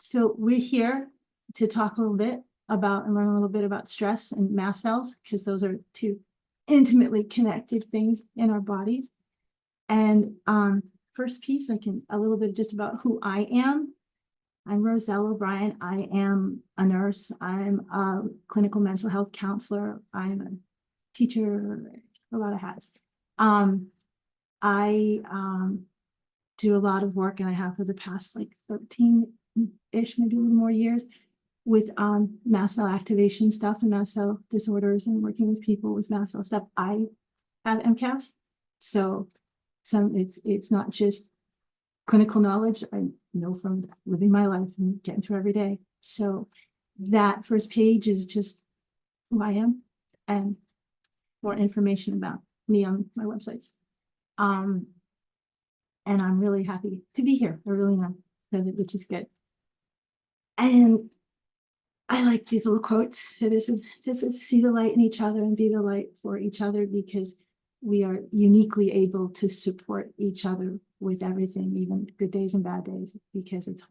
So we're here to talk a little bit about and learn a little bit about stress and mast cells, because those are two intimately connected things in our bodies. And first piece, a little bit just about who I am. I'm Roselle O'Brien. I am a nurse. I'm a clinical mental health counselor. I'm a teacher, a lot of hats. I do a lot of work, and I have for the past like 13-ish, maybe a little more years, with mast cell activation stuff and mast cell disorders, and working with people with mast cell stuff. I have MCAS, so it's not just clinical knowledge. I know from living my life and getting through every day. So that first page is just who I am and more information about me on my websites. And I'm really happy to be here. I really am, which is good. And I like these little quotes. So this is see the light in each other and be the light for each other, because we are uniquely able to support each other with everything, even good days and bad days, because it's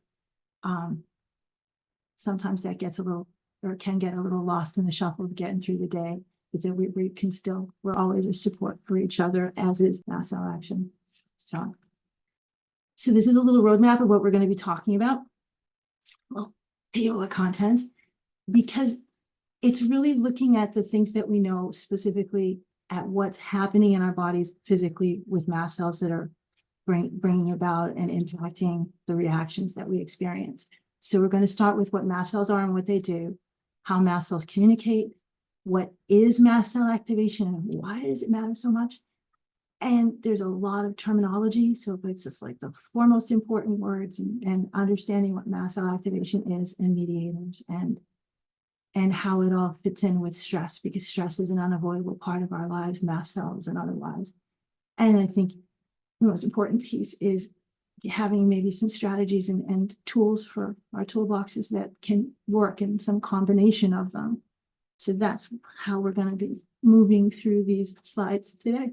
sometimes that gets a little, or can get a little lost in the shuffle of getting through the day, but then we can still, we're always a support for each other, as is mast cell action. So this is a little roadmap of what we're going to be talking about. Well, table of contents, because it's really looking at the things that we know, specifically at what's happening in our bodies physically with mast cells that are bringing about and impacting the reactions that we experience. So we're going to start with what mast cells are and what they do, how mast cells communicate, what is mast cell activation and why does it matter so much. And there's a lot of terminology, so it's just like the four most important words, and understanding what mast cell activation is, and mediators, and how it all fits in with stress, because stress is an unavoidable part of our lives, mast cells and otherwise. And I think the most important piece is having maybe some strategies and tools for our toolboxes that can work in some combination of them. So that's how we're going to be moving through these slides today.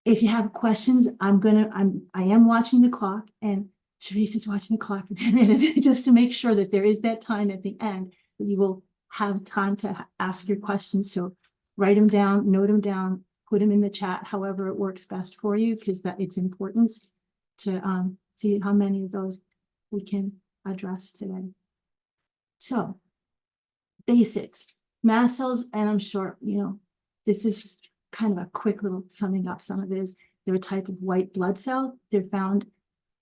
If you have questions, I am watching the clock, and Charisse is watching the clock in a minute, just to make sure that there is that time at the end that you will have time to ask your questions. So write them down, note them down, put them in the chat, however it works best for you, because that it's important to see how many of those we can address today. So basics, mast cells, and I'm sure, this is just kind of a quick little summing up. Some of it is they're a type of white blood cell. They're found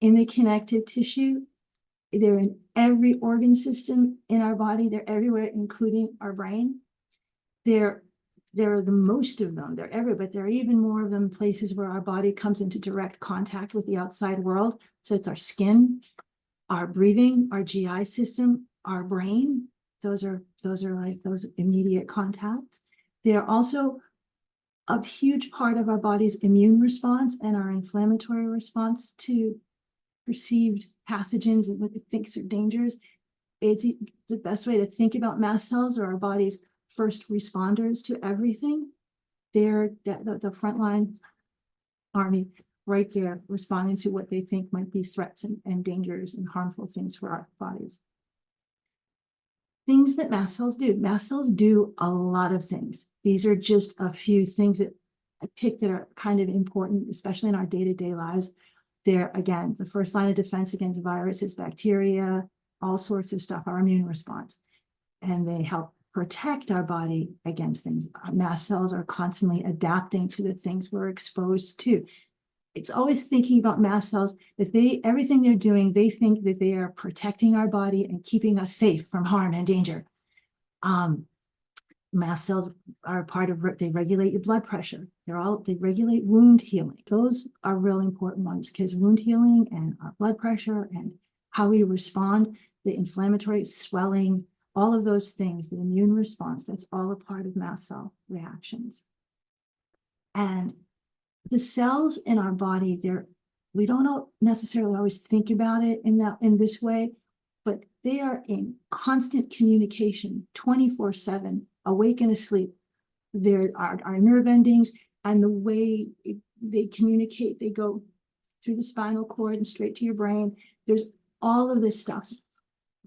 in the connective tissue. They're in every organ system in our body. They're everywhere, including our brain. There are the most of them. They're everywhere, but there are even more of them places where our body comes into direct contact with the outside world. So it's our skin, our breathing, our GI system, our brain. Those are like those immediate contacts. They are also a huge part of our body's immune response and our inflammatory response to perceived pathogens and what it thinks are dangers. It's the best way to think about mast cells, are our body's first responders to everything. They're the frontline army right there, responding to what they think might be threats and dangers and harmful things for our bodies. Things that mast cells do. Mast cells do a lot of things. These are just a few things that I picked that are kind of important, especially in our day-to-day lives. They're, again, the first line of defense against viruses, bacteria, all sorts of stuff, our immune response. And they help protect our body against things. Our mast cells are constantly adapting to the things we're exposed to. It's always thinking about mast cells, that everything they're doing, they think that they are protecting our body and keeping us safe from harm and danger. Mast cells are part of, they regulate your blood pressure. They regulate wound healing. Those are really important ones, because wound healing and our blood pressure and how we respond, the inflammatory swelling, all of those things, the immune response, that's all a part of mast cell reactions. And the cells in our body, we don't necessarily always think about it in this way, but they are in constant communication 24/7, awake and asleep. There are our nerve endings, and the way they communicate, they go through the spinal cord and straight to your brain. There's all of this stuff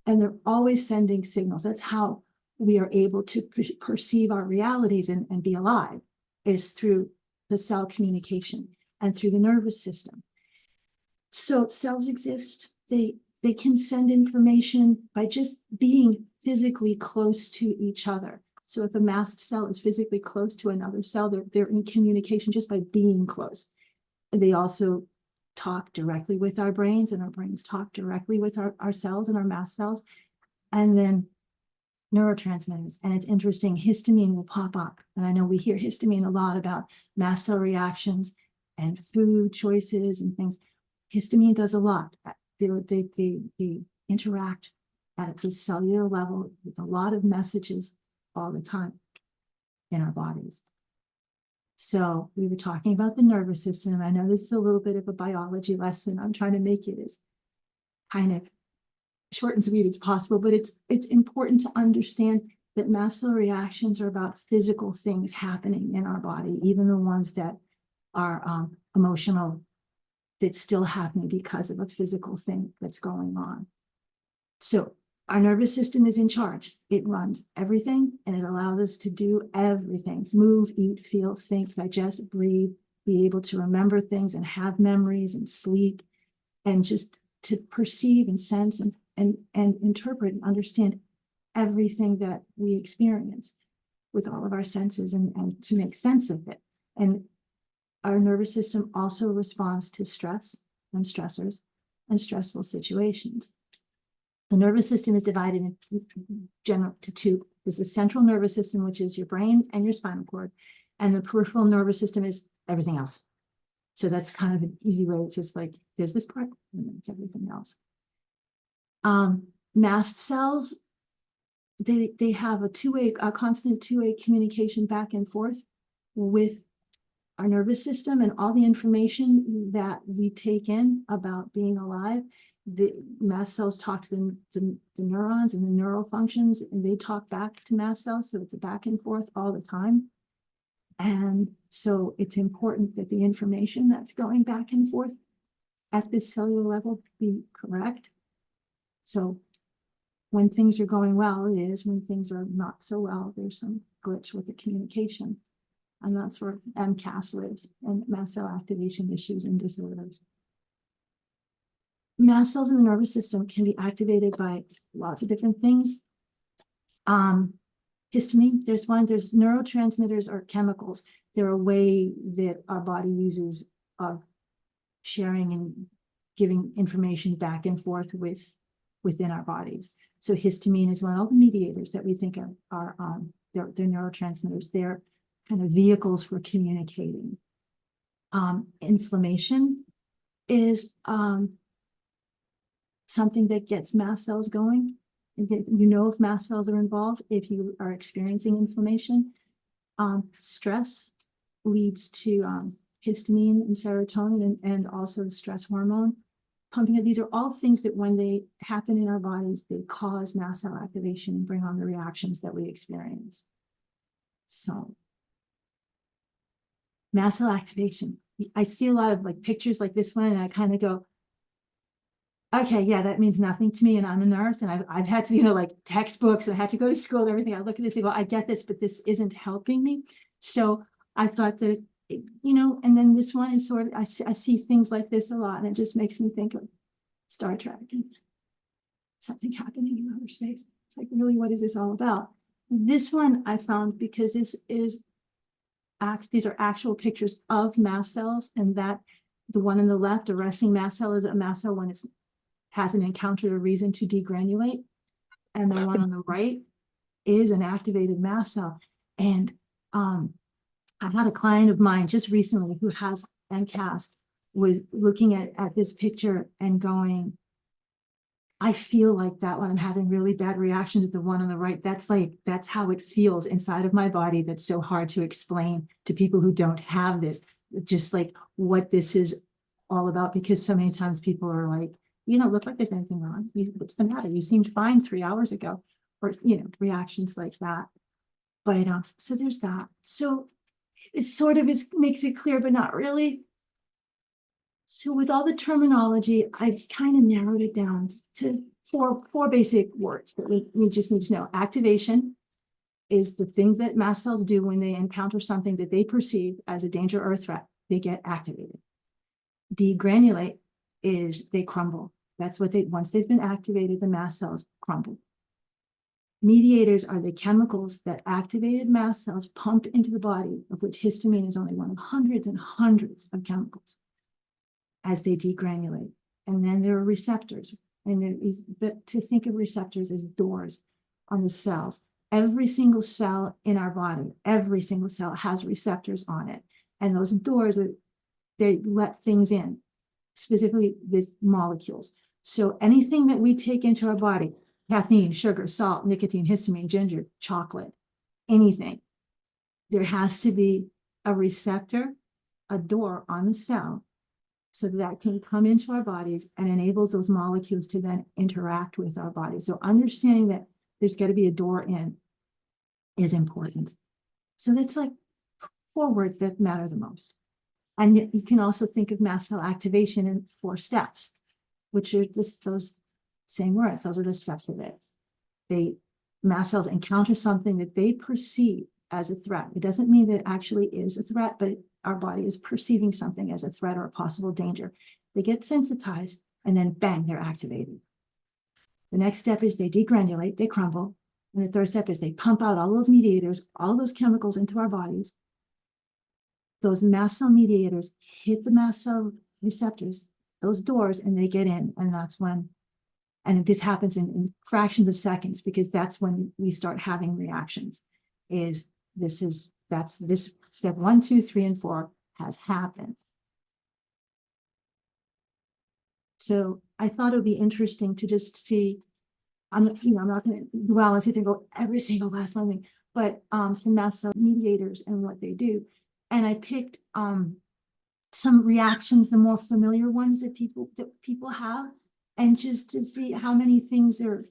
And they're always sending signals. That's how we are able to perceive our realities and be alive, is through the cell communication and through the nervous system. So cells exist. They can send information by just being physically close to each other. So if a mast cell is physically close to another cell, they're in communication just by being close. And they also talk directly with our brains, and our brains talk directly with our cells and our mast cells. And then neurotransmitters. And it's interesting, histamine will pop up. And I know we hear histamine a lot about mast cell reactions and food choices and things. Histamine does a lot. They interact at the cellular level with a lot of messages all the time in our bodies. So we were talking about the nervous system. I know this is a little bit of a biology lesson. I'm trying to make it as kind of short and sweet as possible, but it's important to understand that mast cell reactions are about physical things happening in our body, even the ones that are emotional, that's still happening because of a physical thing that's going on. So our nervous system is in charge. It runs everything, and it allows us to do everything: move, eat, feel, think, digest, breathe, be able to remember things and have memories and sleep, and just to perceive and sense and interpret and understand everything that we experience with all of our senses, and to make sense of it. And our nervous system also responds to stress and stressors and stressful situations. The nervous system is divided in general to two. There's the central nervous system, which is your brain and your spinal cord, and the peripheral nervous system is everything else. So that's kind of an easy way. It's just like, there's this part, and then it's everything else. Mast cells, they have a constant two-way communication back and forth with our nervous system, and all the information that we take in about being alive. The mast cells talk to the neurons and the neural functions, and they talk back to mast cells. So it's a back and forth all the time. And so it's important that the information that's going back and forth at this cellular level be correct. So when things are going well, it is. When things are not so well, there's some glitch with the communication. And that's where MCAS lives, and mast cell activation issues and disorders. Mast cells in the nervous system can be activated by lots of different things. Histamine, there's neurotransmitters or chemicals. They're a way that our body uses of sharing and giving information back and forth within our bodies. So histamine is one of all the mediators that we think of are they're neurotransmitters. They're kind of vehicles for communicating. Inflammation is something that gets mast cells going. You know if mast cells are involved if you are experiencing inflammation. Stress leads to histamine and serotonin, and also the stress hormone pumping. These are all things that when they happen in our bodies, they cause mast cell activation and bring on the reactions that we experience. So mast cell activation. I see a lot of like pictures like this one, and I kind of go, okay, yeah, that means nothing to me. And I'm a nurse, and I've had to, like textbooks, and I had to go to school and everything. I look at this and go, I get this, but this isn't helping me. So I thought that, and then this one is sort of, I see things like this a lot, and it just makes me think of Star Trek and something happening in outer space. It's like, really, what is this all about? This one I found because these are actual pictures of mast cells, and that the one on the left, a resting mast cell, is a mast cell when it hasn't encountered a reason to degranulate, and the one on the right is an activated mast cell. And I had a client of mine just recently who has MCAS, was looking at this picture and going, I feel like that when I'm having really bad reactions at the one on the right, that's how it feels inside of my body. That's so hard to explain to people who don't have this, just like what this is all about, because so many times people are like, look like there's anything wrong. What's the matter? You seemed fine 3 hours ago, or, reactions like that. But so there's that. So it sort of makes it clear, but not really. So with all the terminology, I've kind of narrowed it down to four basic words that we just need to know. Activation is the thing that mast cells do when they encounter something that they perceive as a danger or a threat. They get activated. Degranulate is they crumble. That's what once they've been activated, the mast cells crumble. Mediators are the chemicals that activated mast cells pump into the body, of which histamine is only one of hundreds and hundreds of chemicals as they degranulate. And then there are receptors. But to think of receptors as doors on the cells. Every single cell in our body, every single cell has receptors on it. And those doors, they let things in, specifically with molecules. So anything that we take into our body, caffeine, sugar, salt, nicotine, histamine, ginger, chocolate, anything, there has to be a receptor, a door on the cell, so that can come into our bodies and enables those molecules to then interact with our bodies. So understanding that there's got to be a door in is important. So that's like 4 words that matter the most. And you can also think of mast cell activation in 4 steps, which are just those same words. Those are the steps of it. Mast cells encounter something that they perceive as a threat. It doesn't mean that it actually is a threat, but our body is perceiving something as a threat or a possible danger. They get sensitized and then bang, they're activated. The next step is they degranulate, they crumble. And the third step is they pump out all those mediators, all those chemicals into our bodies. Those mast cell mediators hit the mast cell receptors, those doors, and they get in. And that's when, and this happens in fractions of seconds, because that's when we start having reactions. That's this step 1, 2, 3, and 4 has happened. So I thought it would be interesting to just see. I'm not going to dwell and sit and go every single last one thing, but some mast cell mediators and what they do. And I picked some reactions, the more familiar ones that people have, and just to see how many things there.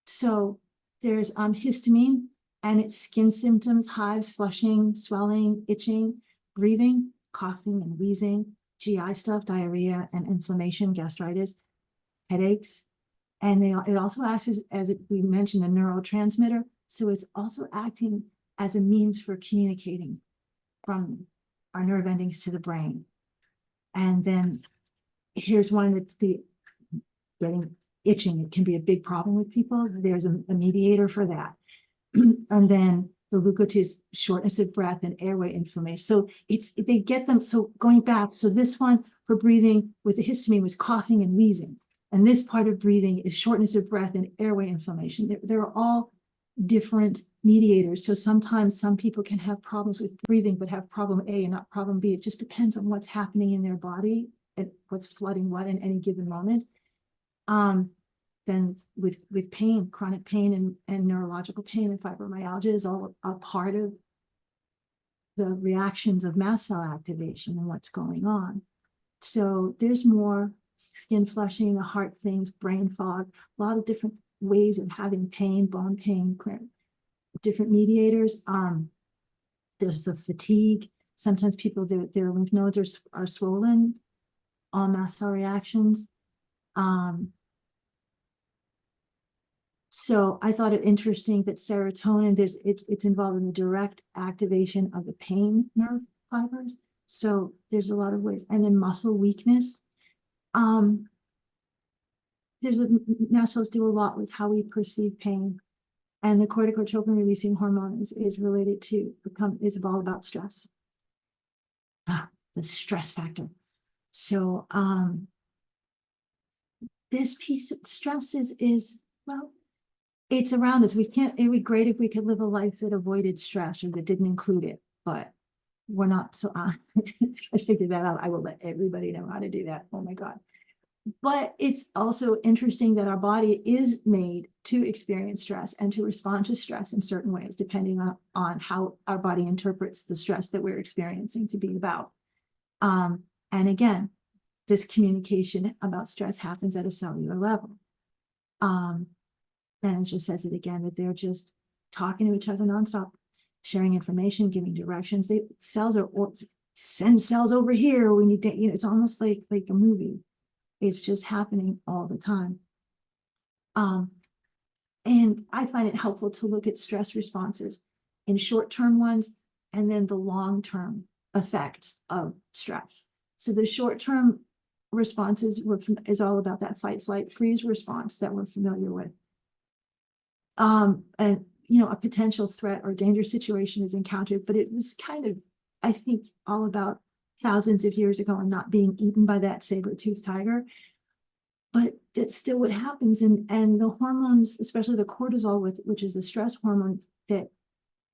So there's histamine and its skin symptoms: hives, flushing, swelling, itching, breathing, coughing and wheezing, GI stuff, diarrhea and inflammation, gastritis, headaches. And it also acts as we mentioned, a neurotransmitter. So it's also acting as a means for communicating from our nerve endings to the brain. And then here's one that's getting itching. It can be a big problem with people. There's a mediator for that. And then the leukotriene, shortness of breath and airway inflammation. So they get them. So going back, so this one for breathing with the histamine was coughing and wheezing. And this part of breathing is shortness of breath and airway inflammation. They're all different mediators. So sometimes some people can have problems with breathing, but have problem A and not problem B. It just depends on what's happening in their body and what's flooding what in any given moment. Then with pain, chronic pain and neurological pain and fibromyalgia is all a part of the reactions of mast cell activation and what's going on. So there's more skin flushing, the heart things, brain fog, a lot of different ways of having pain, bone pain, different mediators. There's the fatigue. Sometimes people, their lymph nodes are swollen on mast cell reactions. So I thought it interesting that serotonin, it's involved in the direct activation of the pain nerve fibers. So there's a lot of ways. And then muscle weakness. Mast cells do a lot with how we perceive pain. And the corticotropin releasing hormone is related to is all about stress. The stress factor. So this piece of stress is well, it's around us. It'd be great if we could live a life that avoided stress or that didn't include it, but we're not. So I figured that out. I will let everybody know how to do that. Oh my God. But it's also interesting that our body is made to experience stress and to respond to stress in certain ways, depending on how our body interprets the stress that we're experiencing to be about. And again, this communication about stress happens at a cellular level. And it just says it again, that they're just talking to each other nonstop, sharing information, giving directions. Send cells over here. We need to, it's almost like a movie. It's just happening all the time. And I find it helpful to look at stress responses in short-term ones and then the long-term effects of stress. So the short-term responses is all about that fight, flight, freeze response that we're familiar with. And a potential threat or dangerous situation is encountered, but it was kind of, I think, all about thousands of years ago and not being eaten by that saber-toothed tiger. But that's still what happens. And the hormones, especially the cortisol, which is the stress hormone that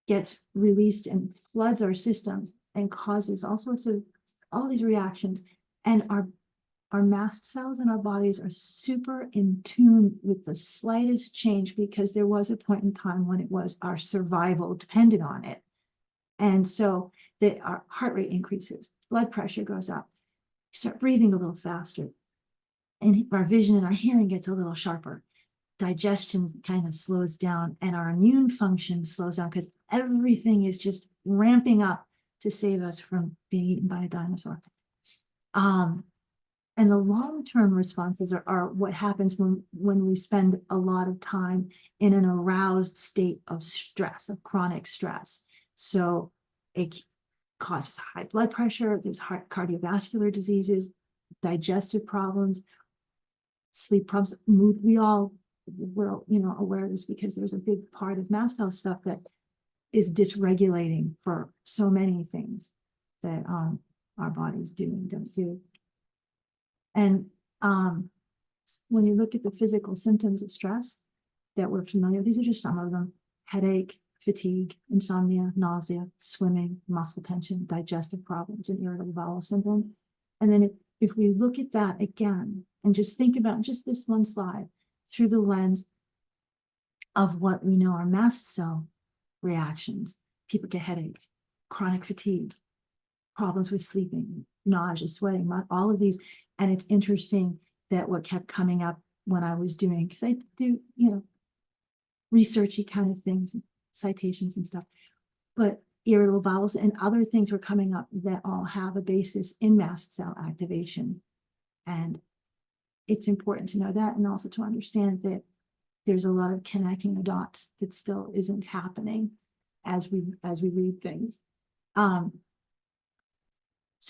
gets released and floods our systems and causes all these reactions. And our mast cells in our bodies are super in tune with the slightest change, because there was a point in time when it was our survival depended on it. And so that our heart rate increases, blood pressure goes up, we start breathing a little faster, and our vision and our hearing gets a little sharper. Digestion kind of slows down, and our immune function slows down, because everything is just ramping up to save us from being eaten by a dinosaur. And the long-term responses are what happens when we spend a lot of time in an aroused state of stress, of chronic stress. So it causes high blood pressure, there's cardiovascular diseases, digestive problems, sleep problems, mood. We're aware of this because there's a big part of mast cell stuff that is dysregulating for so many things that our bodies do and don't do. And when you look at the physical symptoms of stress that we're familiar with, these are just some of them: headache, fatigue, insomnia, nausea, swimming, muscle tension, digestive problems, and irritable bowel syndrome. And then if we look at that again and just think about just this one slide through the lens of what we know are mast cell reactions, people get headaches, chronic fatigue, problems with sleeping, nausea, sweating, all of these. And it's interesting that what kept coming up when I was doing, because I do, researchy kind of things, citations and stuff, but irritable bowels and other things were coming up that all have a basis in mast cell activation. And it's important to know that, and also to understand that there's a lot of connecting the dots that still isn't happening as we read things. So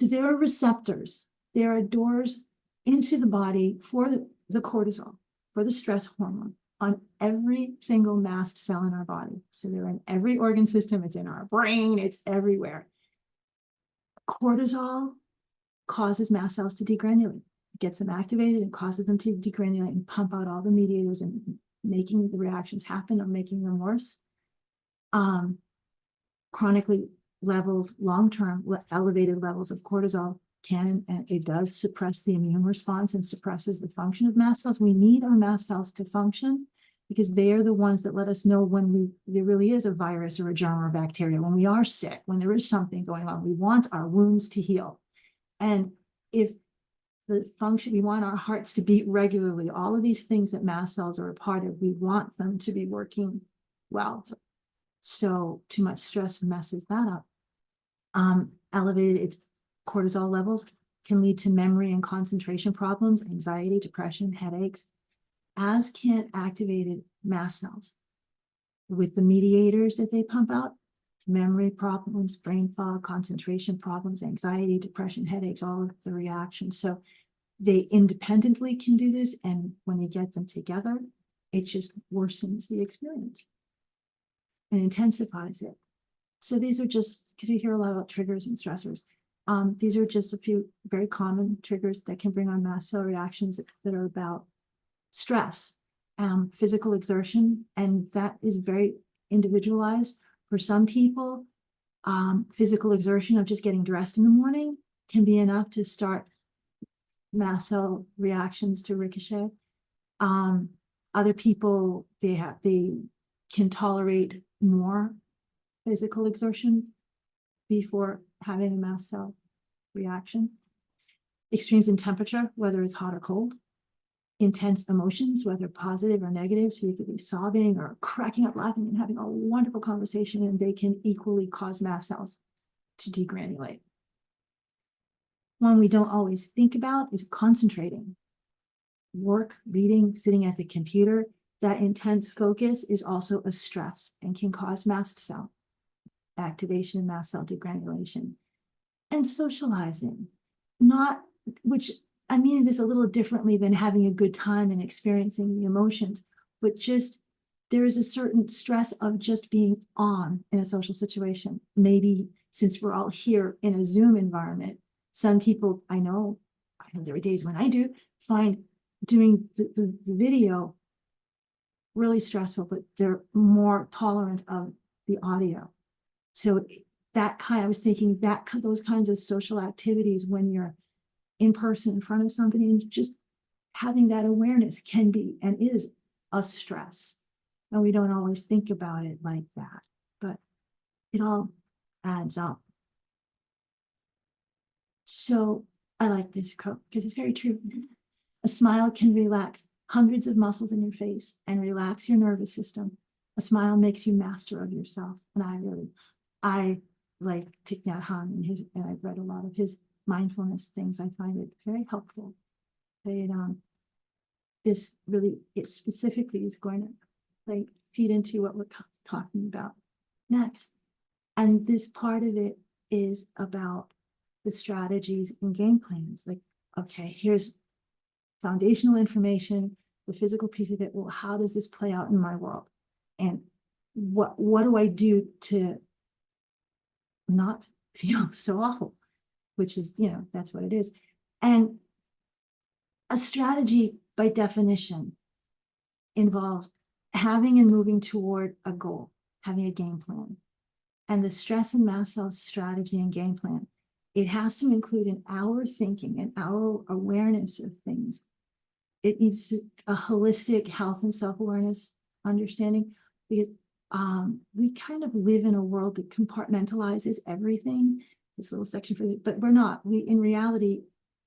there are receptors, there are doors into the body for the cortisol, for the stress hormone, on every single mast cell in our body. So they're in every organ system, it's in our brain, it's everywhere. Cortisol causes mast cells to degranulate. It gets them activated and causes them to degranulate and pump out all the mediators and making the reactions happen or making them worse. Chronically levels, long-term elevated levels of cortisol and it does suppress the immune response and suppresses the function of mast cells. We need our mast cells to function because they are the ones that let us know when there really is a virus or a germ or bacteria, when we are sick, when there is something going on. We want our wounds to heal. And if the function, we want our hearts to beat regularly, all of these things that mast cells are a part of, we want them to be working well. So too much stress messes that up. Elevated cortisol levels can lead to memory and concentration problems, anxiety, depression, headaches, as can activated mast cells. With the mediators that they pump out, memory problems, brain fog, concentration problems, anxiety, depression, headaches, all of the reactions. So they independently can do this, and when you get them together, it just worsens the experience and intensifies it. So these are just, because you hear a lot about triggers and stressors. These are just a few very common triggers that can bring on mast cell reactions that are about stress, physical exertion, and that is very individualized. For some people, physical exertion of just getting dressed in the morning can be enough to start mast cell reactions to ricochet. Other people, they can tolerate more physical exertion before having a mast cell reaction. Extremes in temperature, whether it's hot or cold. Intense emotions, whether positive or negative. So you could be sobbing or cracking up laughing and having a wonderful conversation, and they can equally cause mast cells to degranulate. One we don't always think about is concentrating. Work, reading, sitting at the computer. that intense focus is also a stress and can cause mast cell activation and mast cell degranulation. And socializing, not, which I mean this a little differently than having a good time and experiencing the emotions, but just there is a certain stress of just being on in a social situation. Maybe since we're all here in a Zoom environment, some people I know there are days when I do find doing the video really stressful, but they're more tolerant of the audio. So that kind, I was thinking that those kinds of social activities when you're in person in front of somebody and just having that awareness can be and is a stress. And we don't always think about it like that, but it all adds up. So I like this quote because it's very true. A smile can relax hundreds of muscles in your face and relax your nervous system. A smile makes you master of yourself. And I like Thich Nhat Hanh and I've read a lot of his mindfulness things. I find it very helpful. This really, it specifically is going to like feed into what we're talking about next. And this part of it is about the strategies and game plans. Like, okay, here's foundational information, the physical piece of it. Well, how does this play out in my world? And what do I do to not feel so awful? Which is, that's what it is. And a strategy by definition involves having and moving toward a goal, having a game plan. And the stress and mast cell strategy and game plan, it has to include an hour thinking and our awareness of things. It needs a holistic health and self-awareness understanding, because we kind of live in a world that compartmentalizes everything. This little section for but we're not. In reality,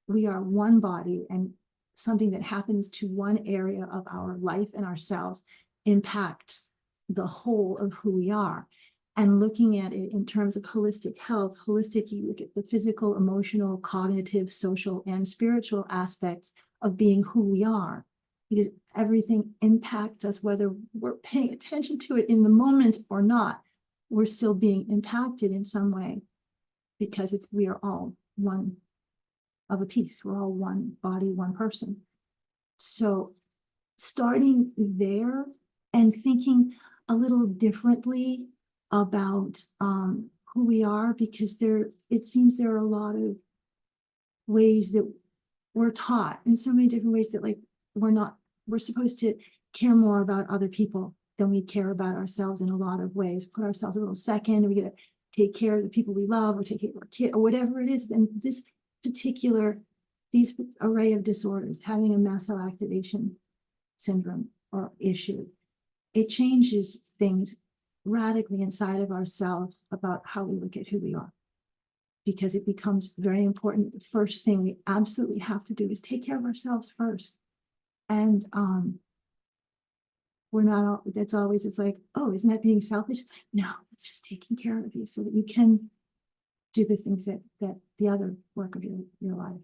we are one body, and something that happens to one area of our life and ourselves impacts the whole of who we are. And looking at it in terms of holistic health, you look at the physical, emotional, cognitive, social, and spiritual aspects of being who we are, because everything impacts us, whether we're paying attention to it in the moment or not. We're still being impacted in some way, because we are all one of a piece. We're all one body, one person. So starting there and thinking a little differently about who we are, because it seems there are a lot of ways that we're taught in so many different ways that like we're supposed to care more about other people than we care about ourselves in a lot of ways, put ourselves a little second, we get to take care of the people we love or take care of our kid or whatever it is. And these array of disorders, having a mast cell activation syndrome or issue, it changes things radically inside of ourselves about how we look at who we are, because it becomes very important. The first thing we absolutely have to do is take care of ourselves first. And we're not, that's always, it's like, oh, isn't that being selfish? It's like, no, that's just taking care of you so that you can do the things that the other work of your life.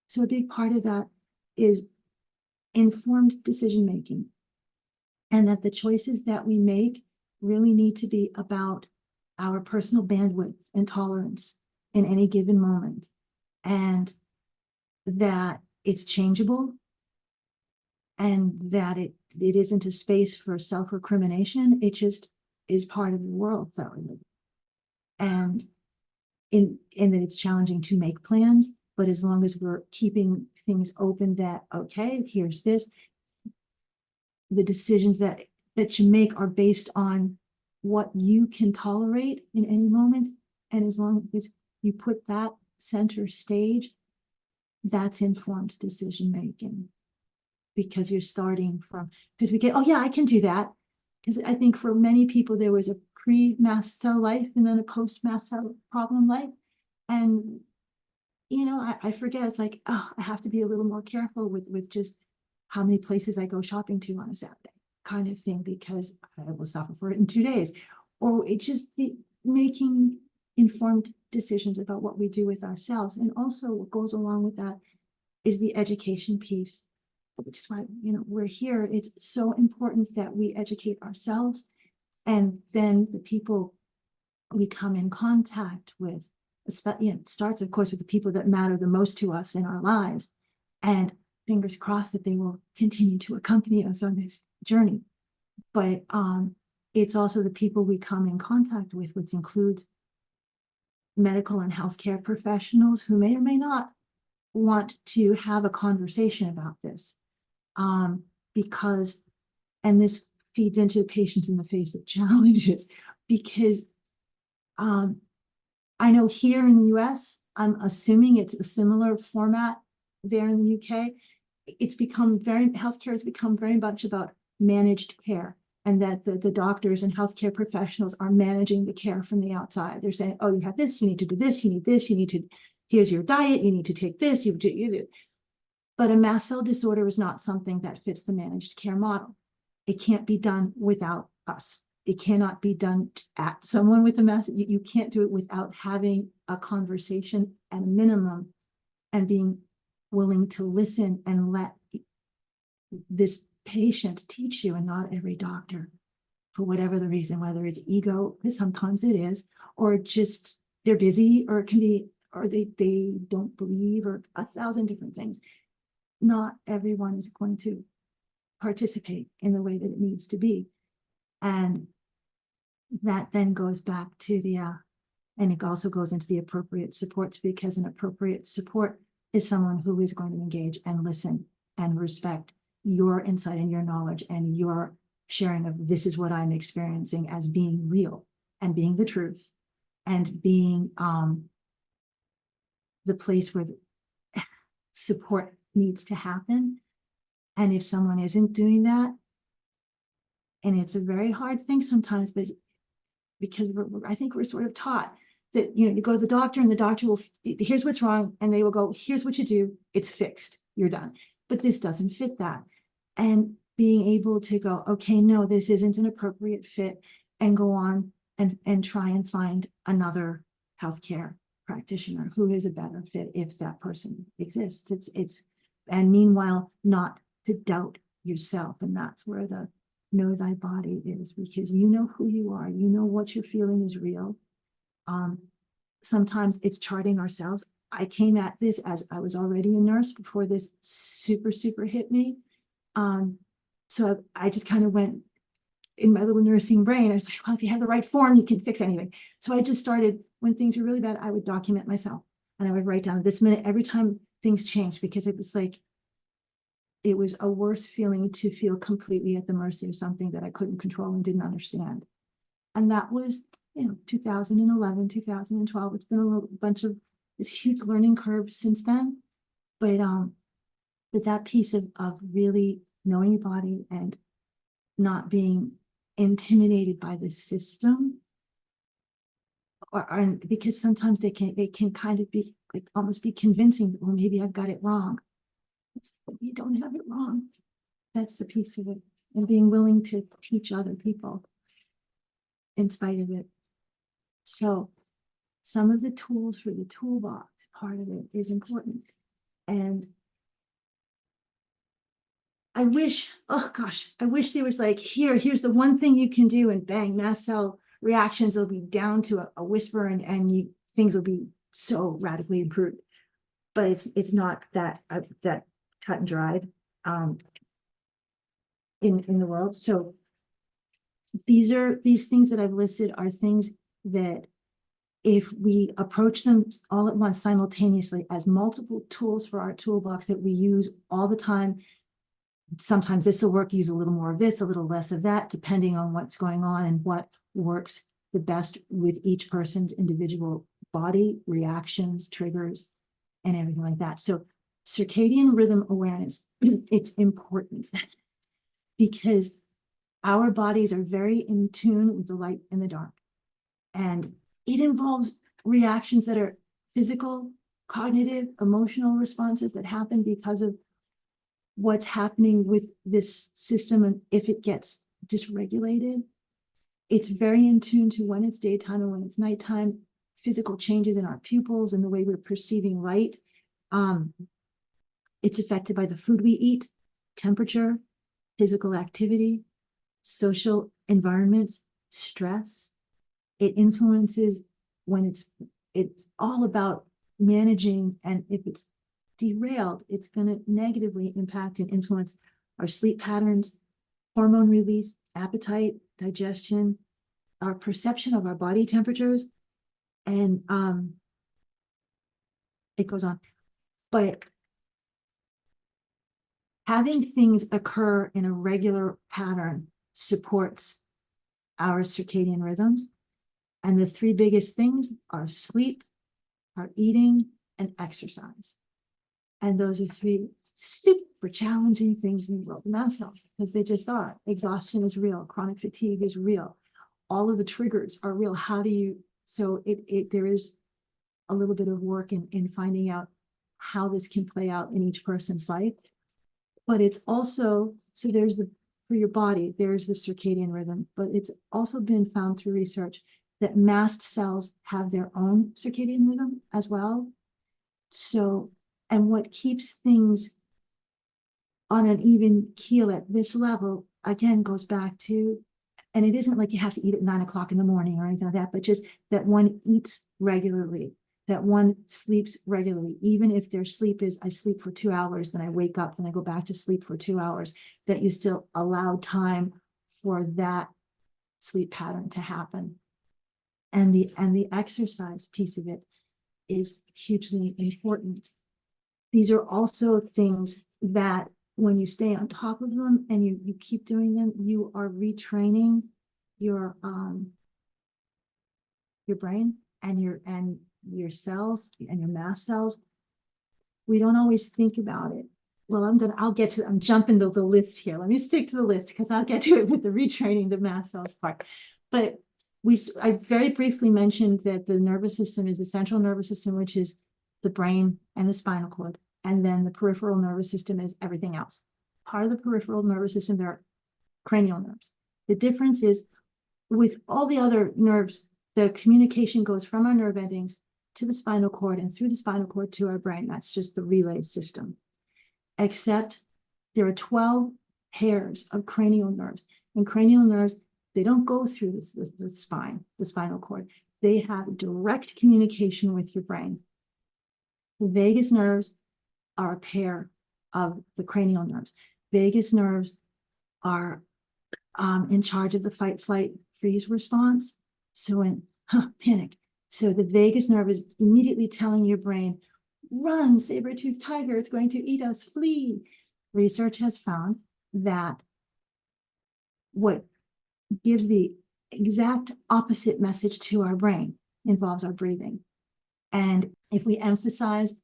So a big part of that is informed decision making, and that the choices that we make really need to be about our personal bandwidth and tolerance in any given moment, and that it's changeable, and that it isn't a space for self-recrimination. It just is part of the world that we live in. And that it's challenging to make plans, but as long as we're keeping things open, that, okay, here's this, the decisions that you make are based on what you can tolerate in any moment. And as long as you put that center stage, that's informed decision making, because you're starting from, because we get, oh yeah, I can do that. Because I think for many people, there was a pre-mast cell life and then a post-mast cell problem life. And, I forget, it's like, oh, I have to be a little more careful with just how many places I go shopping to on a Saturday kind of thing, because I will suffer for it in 2 days. Or it's just making informed decisions about what we do with ourselves. And also what goes along with that is the education piece. which is why, we're here. It's so important that we educate ourselves, and then the people we come in contact with, it starts, of course, with the people that matter the most to us in our lives. And fingers crossed that they will continue to accompany us on this journey. But it's also the people we come in contact with, which includes medical and healthcare professionals who may or may not want to have a conversation about this. Because, and this feeds into patients in the face of challenges, because I know here in the US, I'm assuming it's a similar format there in the UK. Healthcare has become very much about managed care, and that the doctors and healthcare professionals are managing the care from the outside. They're saying, oh, you have this, you need to do this, you need this, here's your diet, you need to take this, you do. But a mast cell disorder is not something that fits the managed care model. It can't be done without us. It cannot be done at someone with a mast. You can't do it without having a conversation at a minimum, and being willing to listen and let this patient teach you, and not every doctor, for whatever the reason, whether it's ego, because sometimes it is, or just they're busy, or it can be, or they don't believe, or 1,000 different things. Not everyone is going to participate in the way that it needs to be. And that then goes back to and it also goes into the appropriate supports, because an appropriate support is someone who is going to engage and listen and respect your insight and your knowledge and your sharing of, this is what I'm experiencing, as being real and being the truth, and being the place where the support needs to happen. And if someone isn't doing that, and it's a very hard thing sometimes, but because I think we're sort of taught that, you go to the doctor, and the doctor will, here's what's wrong, and they will go, here's what you do, it's fixed, you're done. But this doesn't fit that. And being able to go, okay, no, this isn't an appropriate fit, and go on and try and find another healthcare practitioner who is a better fit, if that person exists. And meanwhile, not to doubt yourself. And that's where the know thy body is, because you know who you are, you know what you're feeling is real. Sometimes it's charting ourselves. I came at this as I was already a nurse before this super hit me. So I just kind of went in my little nursing brain. I was like, well, if you have the right form, you can fix anything. So I just started, when things were really bad, I would document myself, and I would write down this minute, every time things changed, because it was like, it was a worse feeling to feel completely at the mercy of something that I couldn't control and didn't understand. And that was, 2011, 2012. It's been a little bunch of this huge learning curve since then. But that piece of really knowing your body and not being intimidated by the system, or because sometimes they can kind of be like, almost be convincing that, well, maybe I've got it wrong. You don't have it wrong. That's the piece of it. And being willing to teach other people in spite of it. So some of the tools for the toolbox part of it is important. And I wish, oh gosh, I wish there was like, here's the one thing you can do, and bang, mast cell reactions will be down to a whisper, and things will be so radically improved. But it's not that cut and dried in the world. So these things that I've listed are things that, if we approach them all at once simultaneously as multiple tools for our toolbox that we use all the time, sometimes this will work, use a little more of this, a little less of that, depending on what's going on and what works the best with each person's individual body, reactions, triggers, and everything like that. So circadian rhythm awareness, it's important because our bodies are very in tune with the light and the dark. And it involves reactions that are physical, cognitive, emotional responses that happen because of what's happening with this system. And if it gets dysregulated, it's very in tune to when it's daytime and when it's nighttime, physical changes in our pupils and the way we're perceiving light. It's affected by the food we eat. temperature, physical activity, social environments, stress. It influences when it's all about managing, and if it's derailed, it's going to negatively impact and influence our sleep patterns, hormone release, appetite, digestion, our perception of our body temperatures, and it goes on. But having things occur in a regular pattern supports our circadian rhythms. And the three biggest things are sleep, our eating, and exercise. And those are three super challenging things in the world of mast cells, because they just are. Exhaustion is real. Chronic fatigue is real. All of the triggers are real. How do you, so there is a little bit of work in finding out how this can play out in each person's life. But it's also, so there's for your body, there's the circadian rhythm, but it's also been found through research that mast cells have their own circadian rhythm as well. So, and what keeps things on an even keel at this level, again, goes back to, and it isn't like you have to eat at 9 o'clock in the morning or anything like that, but just that one eats regularly, that one sleeps regularly, even if their sleep is, I sleep for 2 hours, then I wake up, then I go back to sleep for 2 hours, that you still allow time for that sleep pattern to happen. And the exercise piece of it is hugely important. These are also things that when you stay on top of them and you keep doing them, you are retraining your brain and your cells and your mast cells. We don't always think about it. Well, I'm jumping the list here. Let me stick to the list because I'll get to it with the retraining the mast cells part. But I very briefly mentioned that the nervous system is the central nervous system, which is the brain and the spinal cord. And then the peripheral nervous system is everything else. Part of the peripheral nervous system, there are cranial nerves. The difference is with all the other nerves, the communication goes from our nerve endings to the spinal cord and through the spinal cord to our brain. That's just the relay system. Except there are 12 pairs of cranial nerves. And cranial nerves, they don't go through the spine, the spinal cord. They have direct communication with your brain. The vagus nerves are a pair of the cranial nerves. Vagus nerves are in charge of the fight, flight, freeze response. So in panic. So the vagus nerve is immediately telling your brain, run, saber-toothed tiger, it's going to eat us, flee. Research has found that what gives the exact opposite message to our brain involves our breathing. And if we emphasize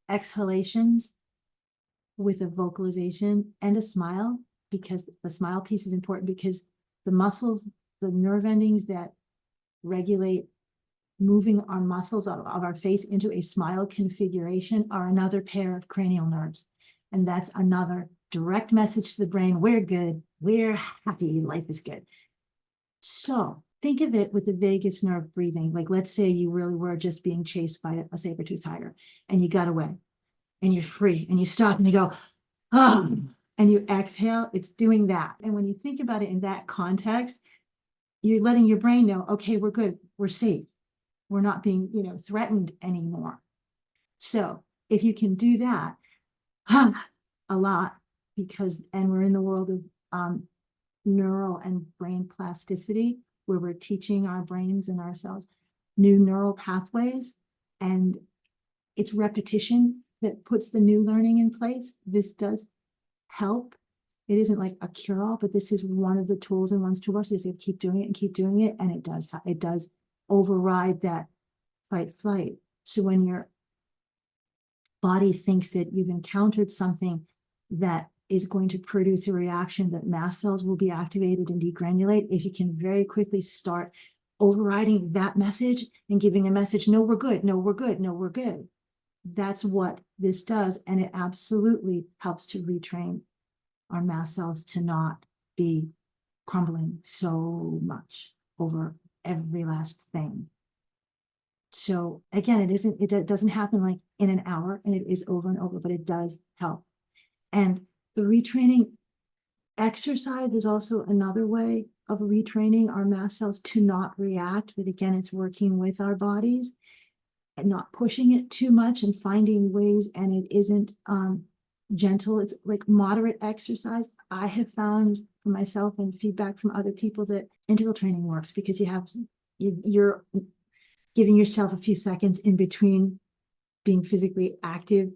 exhalations with a vocalization and a smile, because the smile piece is important, because the muscles, the nerve endings that regulate moving our muscles of our face into a smile configuration are another pair of cranial nerves. And that's another direct message to the brain, we're good, we're happy, life is good. So think of it with the vagus nerve breathing. Like let's say you really were just being chased by a saber-toothed tiger and you got away and you're free and you stop and you go, oh, and you exhale, it's doing that. And when you think about it in that context, you're letting your brain know, okay, we're good, we're safe. We're not being, threatened anymore. So if you can do that a lot, and we're in the world of neural and brain plasticity, where we're teaching our brains and ourselves new neural pathways, and it's repetition that puts the new learning in place. This does help. It isn't like a cure-all, but this is one of the tools in one's toolbox. You just have to keep doing it and keep doing it, and it does override that fight flight. So when your body thinks that you've encountered something that is going to produce a reaction, that mast cells will be activated and degranulate, if you can very quickly start overriding that message and giving a message, no, we're good, no, we're good, no, we're good. That's what this does. And it absolutely helps to retrain our mast cells to not be crumbling so much over every last thing. So again, it doesn't happen like in an hour, and it is over and over, but it does help. And The retraining exercise is also another way of retraining our mast cells to not react. But again, it's working with our bodies and not pushing it too much and finding ways, and it isn't gentle. It's like moderate exercise. I have found for myself and feedback from other people that interval training works because you're giving yourself a few seconds in between being physically active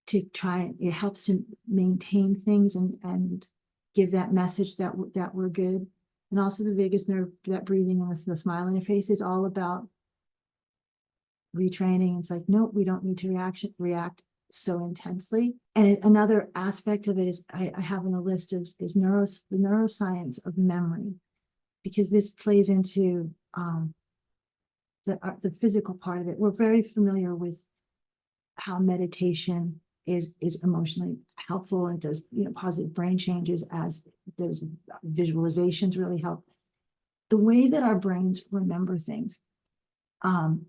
to try. It helps to maintain things and give that message that we're good. And also the vagus nerve, that breathing and the smile on your face is all about retraining. It's like, no, we don't need to react so intensely. And another aspect of it is I have on the list of is the neuroscience of memory, because this plays into the physical part of it. We're very familiar with how meditation is emotionally helpful and does positive brain changes, as does visualizations really help. The way that our brains remember things, and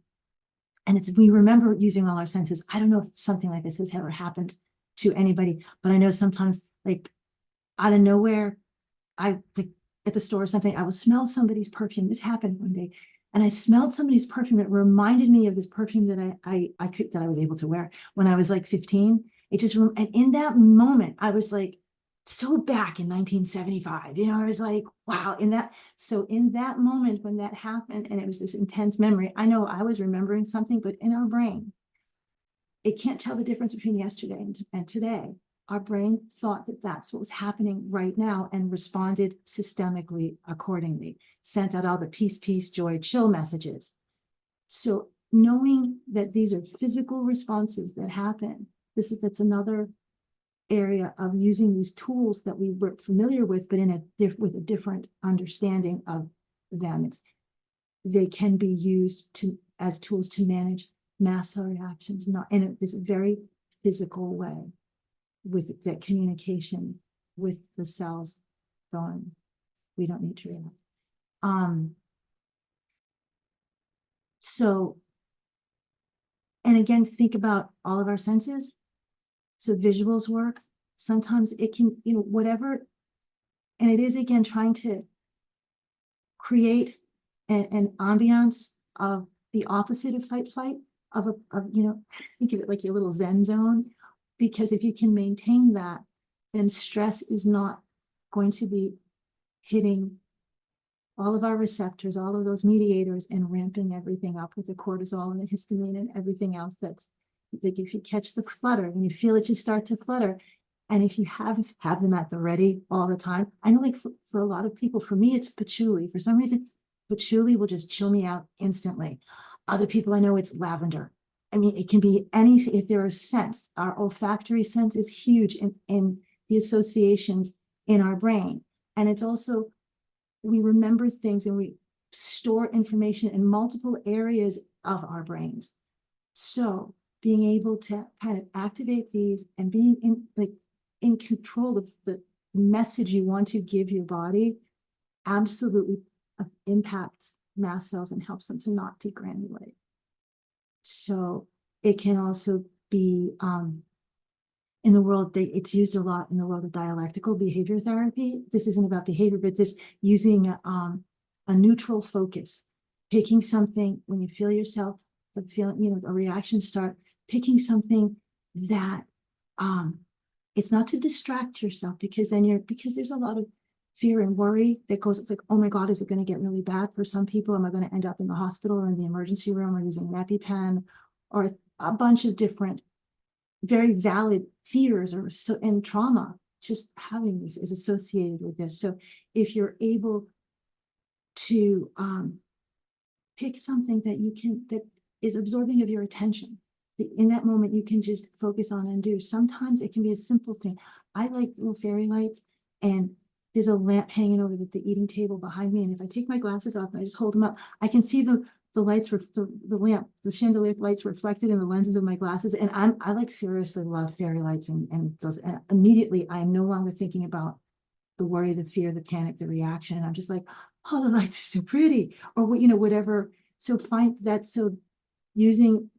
we remember using all our senses. I don't know if something like this has ever happened to anybody, but I know sometimes, like out of nowhere, I like at the store or something, I will smell somebody's perfume. This happened one day, and I smelled somebody's perfume. It reminded me of this perfume that I was able to wear when I was like 15. And in that moment, I was like so back in 1975. I was like, wow. In that moment when that happened, and it was this intense memory, I know I was remembering something, but in our brain, it can't tell the difference between yesterday and today. Our brain thought that that's what was happening right now and responded systemically accordingly, sent out all the peace, joy, chill messages. So knowing that these are physical responses that happen, that's another area of using these tools that we were familiar with, but with a different understanding of them. They can be used as tools to manage mast cell reactions, in this very physical way, with that communication with the cells going, we don't need to react. So, and again, think about all of our senses. So visuals work. Sometimes it can, whatever. And it is, again, trying to create an ambiance of the opposite of fight flight, think of it like your little Zen zone. Because if you can maintain that, then stress is not going to be hitting all of our receptors, all of those mediators, and ramping everything up with the cortisol and the histamine and everything else. That's like, if you catch the flutter and you feel it just start to flutter, and if you have them at the ready all the time. I know, like for a lot of people, for me, it's patchouli. For some reason, patchouli will just chill me out instantly. Other people, I know it's lavender. I mean, it can be anything. If there are scents, our olfactory sense is huge in the associations in our brain. And it's also, we remember things and we store information in multiple areas of our brains. So being able to kind of activate these and being in control of the message you want to give your body absolutely impacts mast cells and helps them to not degranulate. So it can also be in the world, it's used a lot in the world of dialectical behavior therapy. This isn't about behavior, but this using a neutral focus, picking something when you feel yourself, the feeling, a reaction start, picking something that it's not to distract yourself, because there's a lot of fear and worry that goes, it's like, oh my God, is it going to get really bad for some people? Am I going to end up in the hospital or in the emergency room or using an EpiPen, or a bunch of different very valid fears and trauma? Just having this is associated with this. So if you're able to pick something that is absorbing of your attention, in that moment you can just focus on and do. Sometimes it can be a simple thing. I like little fairy lights, and there's a lamp hanging over the eating table behind me, and if I take my glasses off and I just hold them up, I can see the lights, the lamp, the chandelier lights reflected in the lenses of my glasses. And I like seriously love fairy lights, and those, and immediately I am no longer thinking about the worry, the fear, the panic, the reaction. And I'm just like, oh, the lights are so pretty, or whatever. So find that. So using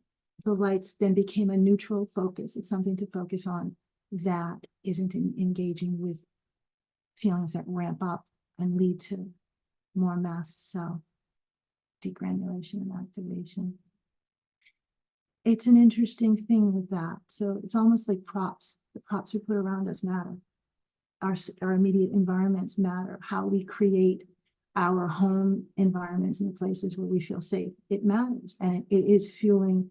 the lights then became a neutral focus. It's something to focus on that isn't engaging with feelings that ramp up and lead to more mast cell degranulation and activation. It's an interesting thing with that. So it's almost like props. The props we put around us matter. Our immediate environments matter. How we create our home environments and the places where we feel safe. It matters. And it is fueling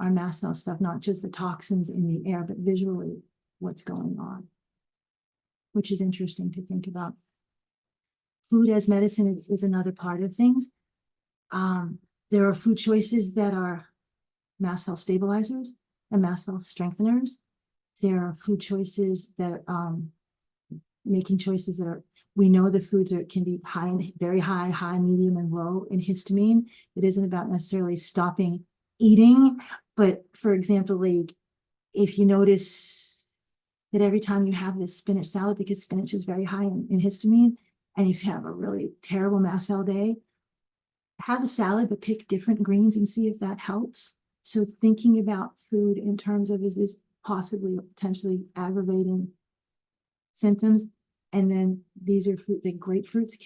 our mast cell stuff, not just the toxins in the air, but visually what's going on, which is interesting to think about. Food as medicine is another part of things. There are food choices that are mast cell stabilizers and mast cell strengtheners. There are food choices that making choices that are, we know the foods can be high and very high, medium, and low in histamine. It isn't about necessarily stopping eating, but for example, like if you notice that every time you have this spinach salad, because spinach is very high in histamine, and if you have a really terrible mast cell day, have a salad, but pick different greens and see if that helps. So thinking about food in terms of, is this possibly potentially aggravating symptoms? And then these are fruit that grapefruits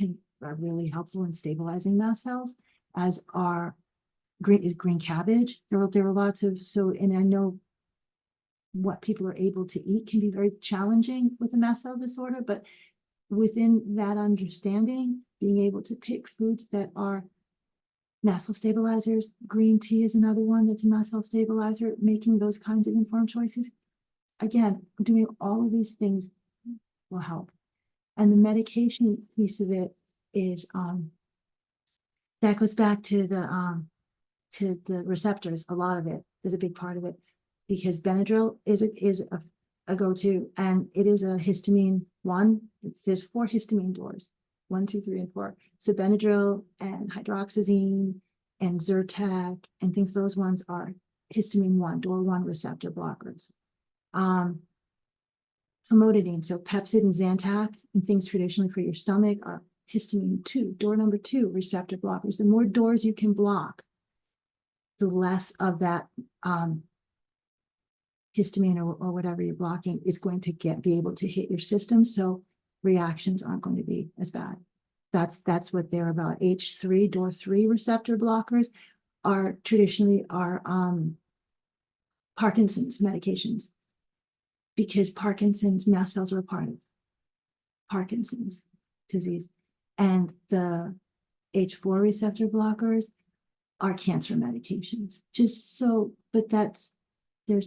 are really helpful in stabilizing mast cells, as are green cabbage. There are lots of, and I know what people are able to eat can be very challenging with a mast cell disorder, but within that understanding, being able to pick foods that are mast cell stabilizers, green tea is another one that's a mast cell stabilizer, making those kinds of informed choices. Again, doing all of these things will help. And the medication piece of it is that goes back to the receptors. A lot of it is a big part of it, because Benadryl is a go-to, and it is a histamine one. There's 4 histamine doors, 1, 2, 3, and 4. So Benadryl and hydroxyzine and Zyrtec and things, those ones are histamine 1, door 1 receptor blockers. Famotidine, so Pepcid and Zantac and things traditionally for your stomach are histamine 2, door number 2 receptor blockers. The more doors you can block, the less of that histamine or whatever you're blocking is going to be able to hit your system. So reactions aren't going to be as bad. That's what they're about. H3, door 3 receptor blockers are traditionally Parkinson's medications, because Parkinson's mast cells are a part of Parkinson's disease. And the H4 receptor blockers are cancer medications. Just so, but there's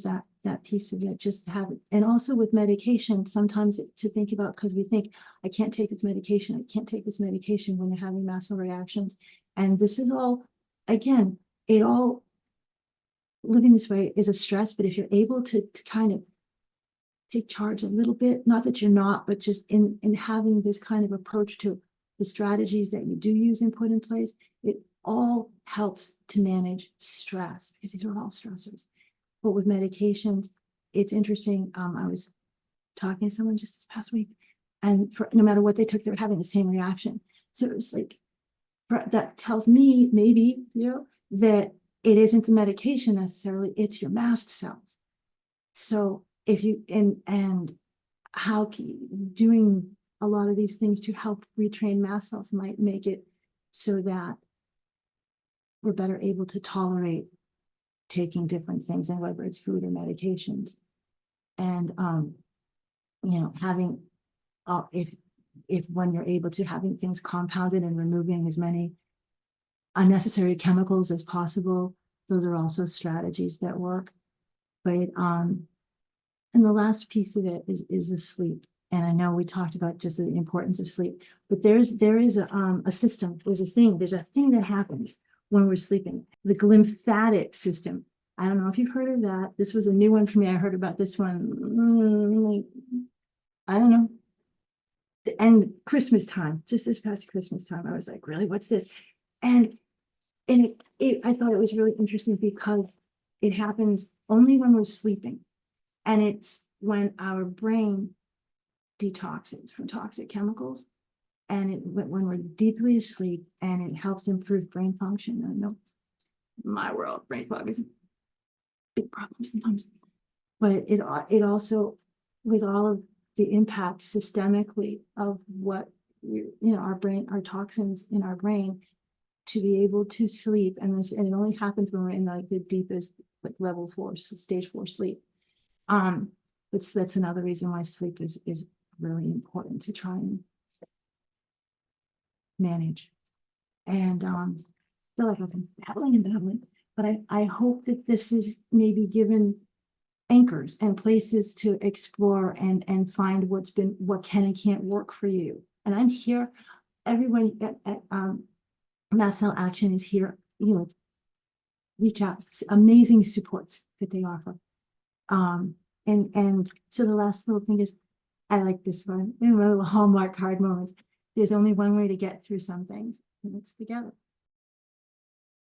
that piece of it, just have it. And also with medication, sometimes to think about, because we think, I can't take this medication, I can't take this medication when you're having mast cell reactions. And this is all, again, living this way is a stress, but if you're able to kind of take charge a little bit, not that you're not, but just in having this kind of approach to the strategies that you do use and put in place, it all helps to manage stress, because these are all stressors. But with medications, it's interesting. I was talking to someone just this past week, and no matter what they took, they were having the same reaction. So it was like, that tells me maybe, that it isn't the medication necessarily, it's your mast cells. So if you, and how doing a lot of these things to help retrain mast cells might make it so that we're better able to tolerate taking different things, and whether it's food or medications. And having if when you're able to, having things compounded and removing as many unnecessary chemicals as possible, those are also strategies that work. But and the last piece of it is the sleep. And I know we talked about just the importance of sleep, but there is a system, there's a thing that happens when we're sleeping, the lymphatic system. I don't know if you've heard of that. This was a new one for me. I heard about this one, I don't know. And Christmas time, just this past Christmas time, I was like, really, what's this? And I thought it was really interesting, because it happens only when we're sleeping. And it's when our brain detoxes from toxic chemicals, and when we're deeply asleep, and it helps improve brain function. I know my world, brain fog is a big problem sometimes, but it also with all of the impact systemically of what, our brain, our toxins in our brain, to be able to sleep. And it only happens when we're in like the deepest, like level 4, stage 4 sleep. That's another reason why sleep is really important to try and manage. And I feel like I've been babbling, but I hope that this is maybe given anchors and places to explore and find what can and can't work for you. And I'm here. Everyone at Mast Cell Action is here. Reach out. Amazing supports that they offer. And so the last little thing is, I like this one, in a little Hallmark card moment. There's only one way to get through some things, and it's together.